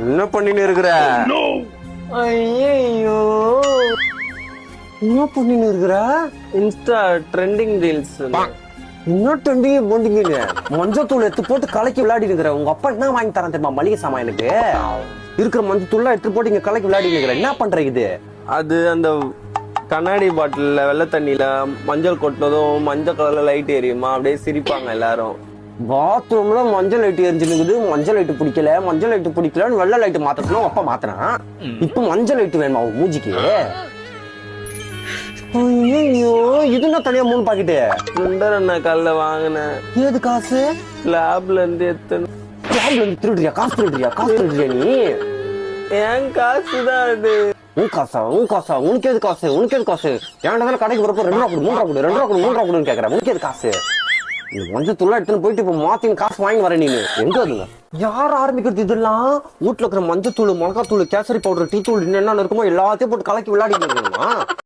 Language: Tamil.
என்ன பண்ணின்னு இருக்கிற? ஐயோ, என்ன பண்ணின்னு இருக்கிற? Insta trending reels. என்ன ட்ரெண்டிங் போண்டிங்க? மஞ்சத்தூள் எடுத்து போட்டு கலக்கி விளையாடி இருக்கிற. உங்க அப்பா என்ன வாங்கி தரேன் தெரியுமா? மளிகை சாமான் எனக்கு இருக்கிற மஞ்சத்தூள்லாம் எடுத்து போட்டு இங்க கலக்கி விளையாடி இருக்கிற. என்ன பண்ற இது? அது அந்த கண்ணாடி பாட்டில வெள்ளை தண்ணியில மஞ்சள் கொட்டினதும் மஞ்சள் கலர்ல லைட் எரியுமா, அப்படியே சிரிப்பாங்க எல்லாரும். பாத்ரூம்ல மஞ்சள் லைட் எரிஞ்சுனுக்குது. மஞ்சள் லைட் பிடிக்கல, மஞ்சள் லைட் பிடிக்கலன்னு வெள்ளை லைட் மாத்தணும். அப்பா மாத்தினான். இப்ப மஞ்சள் லைட் வேணுமா மூஞ்சிக்கு? ஐயோ, இதுன்னா தனியா 3 பாக்கெட்டு சுண்டர் அண்ணா கல்ல வாங்கினேன். ஏது காசு? லேப்ல இருந்து எத்தனை லேப்ல இருந்து திருடுறியா? காசு திருடுறியா? காசு திருடுறியா நீ? என் காசுதான் அது. உன் காசா? உன் காசா? உனக்கு எது காசு? உனக்கு எது காசு? ஏன்டா கடைக்கு வரப்போ 2 ரூபா கொடு, 3 ரூபா கொடு, 2 ரூபா கொடு, 3 ரூபா கொடுன்னு கேக்குறேன். உனக்கு எது காசு? மஞ்சத்தூள்லாம் எடுத்துன்னு போயிட்டு இப்ப மாத்தின்னு காசு வாங்கி வர நீனு. எங்க அதுங்க யார் ஆரம்பிக்கிறது இதெல்லாம்? வீட்டுல இருக்கிற மஞ்சத்தூள், மிளகாத்தூள், கேசரி பவுடர், டீ தூள், என்னென்ன இருக்குமோ எல்லாத்தையும் போட்டு கலக்கி விளையாடி இருக்கணுமா?